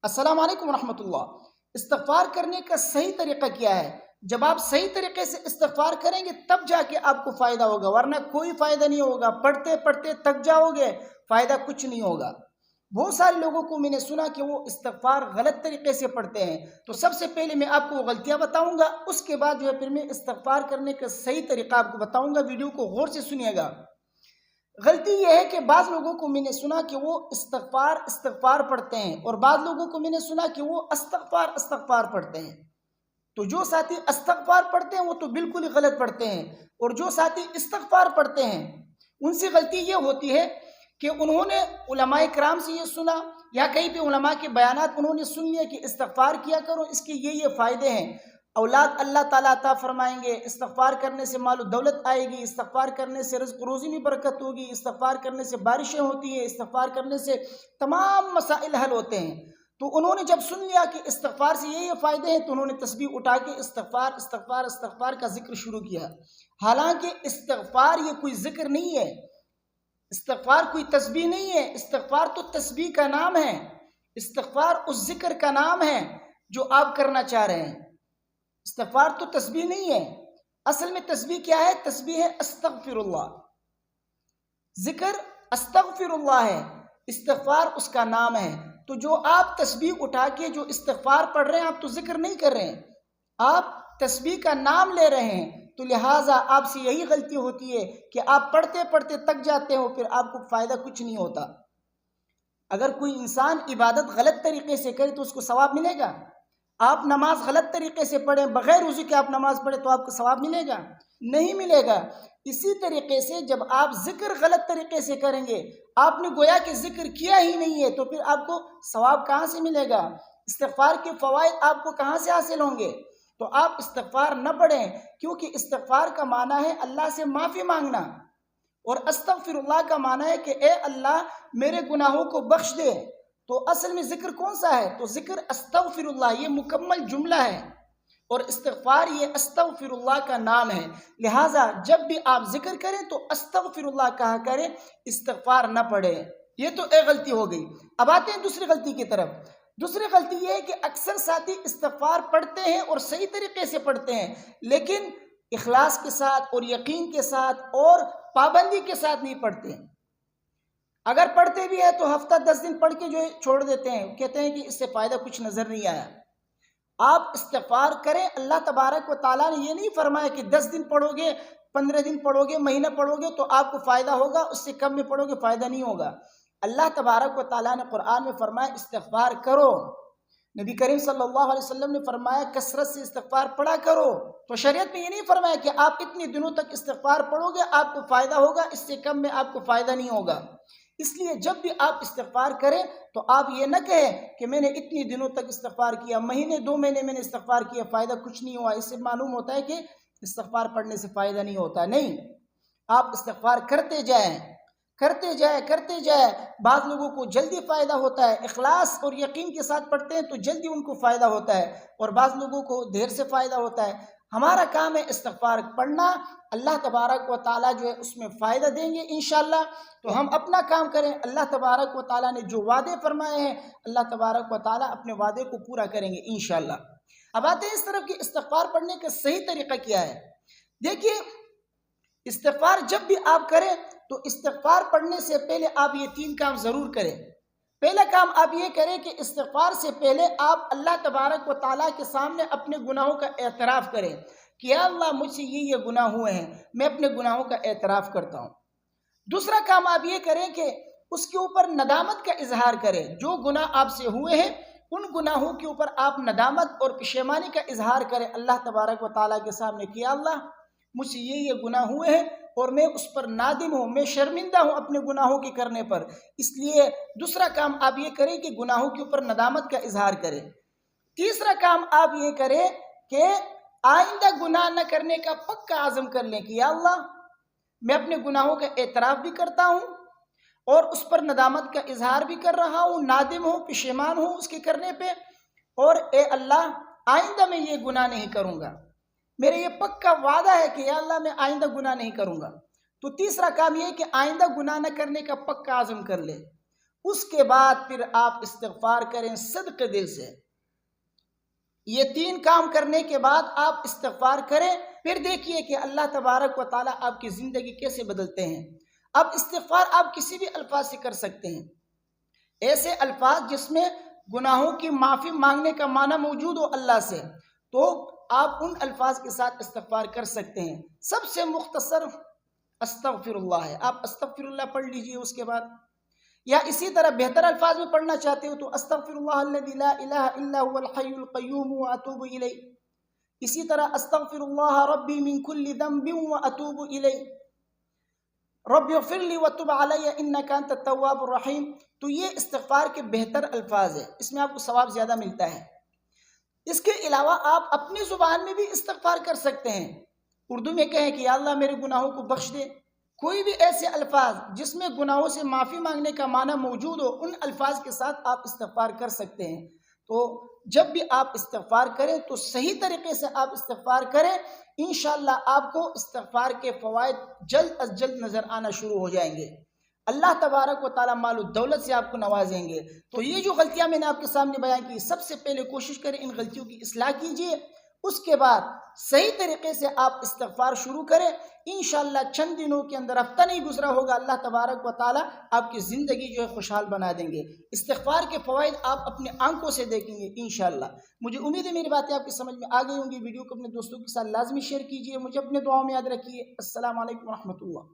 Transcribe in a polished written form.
السلام علیکم ورحمۃ اللہ۔ استغفار کرنے کا صحیح طریقہ کیا ہے؟ جب آپ صحیح طریقے سے استغفار کریں گے تب جا کے آپ کو فائدہ ہوگا، ورنہ کوئی فائدہ نہیں ہوگا۔ پڑھتے پڑھتے تک جاؤ گے، فائدہ کچھ نہیں ہوگا۔ بہت سارے لوگوں کو میں نے سنا کہ وہ استغفار غلط طریقے سے پڑھتے ہیں، تو سب سے پہلے میں آپ کو وہ غلطیاں بتاؤں گا، اس کے بعد جو ہے پھر میں استغفار کرنے کا صحیح طریقہ آپ کو بتاؤں گا۔ ویڈیو کو غور سے سنیے گا۔ غلطی یہ ہے کہ بعض لوگوں کو میں نے سنا کہ وہ استغفار پڑھتے ہیں، اور بعض لوگوں کو میں نے سنا کہ وہ استغفار پڑھتے ہیں۔ تو جو ساتھی استغفار پڑھتے ہیں وہ تو بالکل ہی غلط پڑھتے ہیں، اور جو ساتھی استغفار پڑھتے ہیں ان سے غلطی یہ ہوتی ہے کہ انہوں نے علماء کرام سے یہ سنا یا کہیں پہ علماء کے بیانات انہوں نے سن لیا کہ استغفار کیا کرو، اس کے یہ فائدے ہیں۔ اولاد اللہ تعالیٰ عطا فرمائیں گے، استغفار کرنے سے مال و دولت آئے گی، استغفار کرنے سے رزق روزی میں برکت ہوگی، استغفار کرنے سے بارشیں ہوتی ہیں، استغفار کرنے سے تمام مسائل حل ہوتے ہیں۔ تو انہوں نے جب سن لیا کہ استغفار سے یہ فائدے ہیں تو انہوں نے تسبیح اٹھا کے استغفار کا ذکر شروع کیا۔ حالانکہ استغفار یہ کوئی ذکر نہیں ہے، استغفار کوئی تسبیح نہیں ہے، استغفار تو تسبیح کا نام ہے، استغفار اس ذکر کا نام ہے جو آپ کرنا چاہ رہے ہیں۔ استغفار تو تسبیح نہیں ہے۔ اصل میں تسبیح کیا ہے؟ تسبیح ہے استغفر اللہ، ذکر استغفر اللہ ہے، استغفار اس کا نام ہے۔ تو جو آپ تسبیح اٹھا کے جو استغفار پڑھ رہے ہیں، آپ تو ذکر نہیں کر رہے ہیں، آپ تسبیح کا نام لے رہے ہیں۔ تو لہٰذا آپ سے یہی غلطی ہوتی ہے کہ آپ پڑھتے پڑھتے تک جاتے ہو، پھر آپ کو فائدہ کچھ نہیں ہوتا۔ اگر کوئی انسان عبادت غلط طریقے سے کرے تو اس کو ثواب ملے گا؟ آپ نماز غلط طریقے سے پڑھیں، بغیر وضو کے آپ نماز پڑھیں تو آپ کو ثواب ملے گا؟ نہیں ملے گا۔ اسی طریقے سے جب آپ ذکر غلط طریقے سے کریں گے، آپ نے گویا کہ ذکر کیا ہی نہیں ہے، تو پھر آپ کو ثواب کہاں سے ملے گا؟ استغفار کے فوائد آپ کو کہاں سے حاصل ہوں گے؟ تو آپ استغفار نہ پڑھیں، کیونکہ استغفار کا معنی ہے اللہ سے معافی مانگنا، اور استغفر اللہ کا معنی ہے کہ اے اللہ میرے گناہوں کو بخش دے۔ تو اصل میں ذکر کون سا ہے؟ تو ذکر استغفر اللہ، یہ مکمل جملہ ہے، اور استغفار یہ استغفر اللہ کا نام ہے۔ لہٰذا جب بھی آپ ذکر کریں تو استغفر اللہ کہا کریں، استغفار نہ پڑھیں۔ یہ تو ایک غلطی ہو گئی۔ اب آتے ہیں دوسری غلطی کی طرف۔ دوسری غلطی یہ ہے کہ اکثر ساتھی استغفار پڑھتے ہیں اور صحیح طریقے سے پڑھتے ہیں، لیکن اخلاص کے ساتھ اور یقین کے ساتھ اور پابندی کے ساتھ نہیں پڑھتے ہیں۔ اگر پڑھتے بھی ہیں تو ہفتہ 10 دن پڑھ کے جو چھوڑ دیتے ہیں، کہتے ہیں کہ اس سے فائدہ کچھ نظر نہیں آیا۔ آپ استغفار کریں، اللہ تبارک و تعالیٰ نے یہ نہیں فرمایا کہ 10 دن پڑھو گے، 15 دن پڑھو گے، مہینہ پڑھو گے تو آپ کو فائدہ ہوگا، اس سے کم میں پڑھو گے فائدہ نہیں ہوگا۔ اللہ تبارک و تعالیٰ نے قرآن میں فرمایا استغفار کرو، نبی کریم صلی اللہ علیہ وسلم نے فرمایا کثرت سے استغفار پڑھا کرو۔ تو شریعت میں یہ نہیں فرمایا کہ آپ اتنے دنوں تک استغفار پڑھو گے آپ کو فائدہ ہوگا، اس سے کم میں آپ کو فائدہ نہیں ہوگا۔ اس لیے جب بھی آپ استغفار کریں تو آپ یہ نہ کہیں کہ میں نے اتنی دنوں تک استغفار کیا، مہینے 2 مہینے میں نے استغفار کیا، فائدہ کچھ نہیں ہوا۔ اس سے معلوم ہوتا ہے کہ استغفار پڑھنے سے فائدہ نہیں ہوتا۔ نہیں، آپ استغفار کرتے جائیں، کرتے جائیں۔ بعض لوگوں کو جلدی فائدہ ہوتا ہے، اخلاص اور یقین کے ساتھ پڑھتے ہیں تو جلدی ان کو فائدہ ہوتا ہے، اور بعض لوگوں کو دیر سے فائدہ ہوتا ہے۔ ہمارا کام ہے استغفار پڑھنا، اللہ تبارک و تعالیٰ جو ہے اس میں فائدہ دیں گے انشاءاللہ۔ تو ہم اپنا کام کریں، اللہ تبارک و تعالیٰ نے جو وعدے فرمائے ہیں اللہ تبارک و تعالیٰ اپنے وعدے کو پورا کریں گے انشاءاللہ۔ اب آتے ہیں اس طرف کہ استغفار پڑھنے کا صحیح طریقہ کیا ہے۔ دیکھیے، استغفار جب بھی آپ کریں تو استغفار پڑھنے سے پہلے آپ یہ 3 کام ضرور کریں۔ پہلا کام آپ یہ کریں کہ استغفار سے پہلے آپ اللہ تبارک و تعالیٰ کے سامنے اپنے گناہوں کا اعتراف کریں کہ یا اللہ مجھ سے یہ گناہ ہوئے ہیں، میں اپنے گناہوں کا اعتراف کرتا ہوں۔ دوسرا کام آپ یہ کریں کہ اس کے اوپر ندامت کا اظہار کریں، جو گناہ آپ سے ہوئے ہیں ان گناہوں کے اوپر آپ ندامت اور پشیمانی کا اظہار کریں اللہ تبارک و تعالیٰ کے سامنے کہ یا اللہ مجھ سے یہ گناہ ہوئے ہیں اور میں اس پر نادم ہوں، میں شرمندہ ہوں اپنے گناہوں کے کرنے پر۔ اس لیے دوسرا کام آپ یہ کریں کہ گناہوں کے اوپر ندامت کا اظہار کریں۔ تیسرا کام آپ یہ کریں کہ آئندہ گناہ نہ کرنے کا پکا عزم کر لیں کہ یا اللہ میں اپنے گناہوں کا اعتراف بھی کرتا ہوں اور اس پر ندامت کا اظہار بھی کر رہا ہوں، نادم ہوں، پشیمان ہوں اس کے کرنے پہ، اور اے اللہ آئندہ میں یہ گناہ نہیں کروں گا، میرے یہ پکا وعدہ ہے کہ یا اللہ میں آئندہ گناہ نہیں کروں گا۔ تو تیسرا کام یہ ہے کہ آئندہ گناہ نہ کرنے کا پکا عزم کر لے۔ اس کے بعد پھر آپ استغفار کریں صدق دل سے۔ یہ 3 کام کرنے کے بعد آپ استغفار کریں، پھر دیکھیے کہ اللہ تبارک و تعالیٰ آپ کی زندگی کیسے بدلتے ہیں۔ اب استغفار آپ کسی بھی الفاظ سے کر سکتے ہیں، ایسے الفاظ جس میں گناہوں کی معافی مانگنے کا معنی موجود ہو اللہ سے، تو آپ ان الفاظ کے ساتھ استغفار کر سکتے ہیں۔ سب سے مختصر استغفر اللہ ہے، آپ استغفر اللہ پڑھ لیجئے اس کے بعد، یا اسی طرح بہتر الفاظ میں پڑھنا چاہتے ہو تو استغفر اللہ الذی لا الہ الا هو الحی القیوم واتوب الیہ، اسی طرح استغفر اللہ ربی من کل ذنب واتوب الیہ، رب اغفر لی وتب علی انک انت التواب الرحیم۔ تو یہ استغفار کے بہتر الفاظ ہیں، اس میں آپ کو ثواب زیادہ ملتا ہے۔ اس کے علاوہ آپ اپنی زبان میں بھی استغفار کر سکتے ہیں، اردو میں کہیں کہ یا اللہ میرے گناہوں کو بخش دے، کوئی بھی ایسے الفاظ جس میں گناہوں سے معافی مانگنے کا معنی موجود ہو، ان الفاظ کے ساتھ آپ استغفار کر سکتے ہیں۔ تو جب بھی آپ استغفار کریں تو صحیح طریقے سے آپ استغفار کریں، انشاءاللہ آپ کو استغفار کے فوائد جلد از جلد نظر آنا شروع ہو جائیں گے۔ اللہ تبارک و تعالیٰ مال و دولت سے آپ کو نوازیں گے۔ تو یہ جو غلطیاں میں نے آپ کے سامنے بیان کی، سب سے پہلے کوشش کریں ان غلطیوں کی اصلاح کیجیے، اس کے بعد صحیح طریقے سے آپ استغفار شروع کریں، انشاءاللہ چند دنوں کے اندر، ہفتہ نہیں گزرا ہوگا، اللہ تبارک و تعالیٰ آپ کی زندگی جو ہے خوشحال بنا دیں گے۔ استغفار کے فوائد آپ اپنے آنکھوں سے دیکھیں گے انشاءاللہ۔ مجھے امید ہے میری باتیں آپ کی سمجھ میں آ گئی ہوں گی۔ ویڈیو کو اپنے دوستوں کے ساتھ لازمی شیئر کیجیے، مجھے اپنے دعاؤں میں یاد رکھیے۔ السلام علیکم ورحمۃ اللہ۔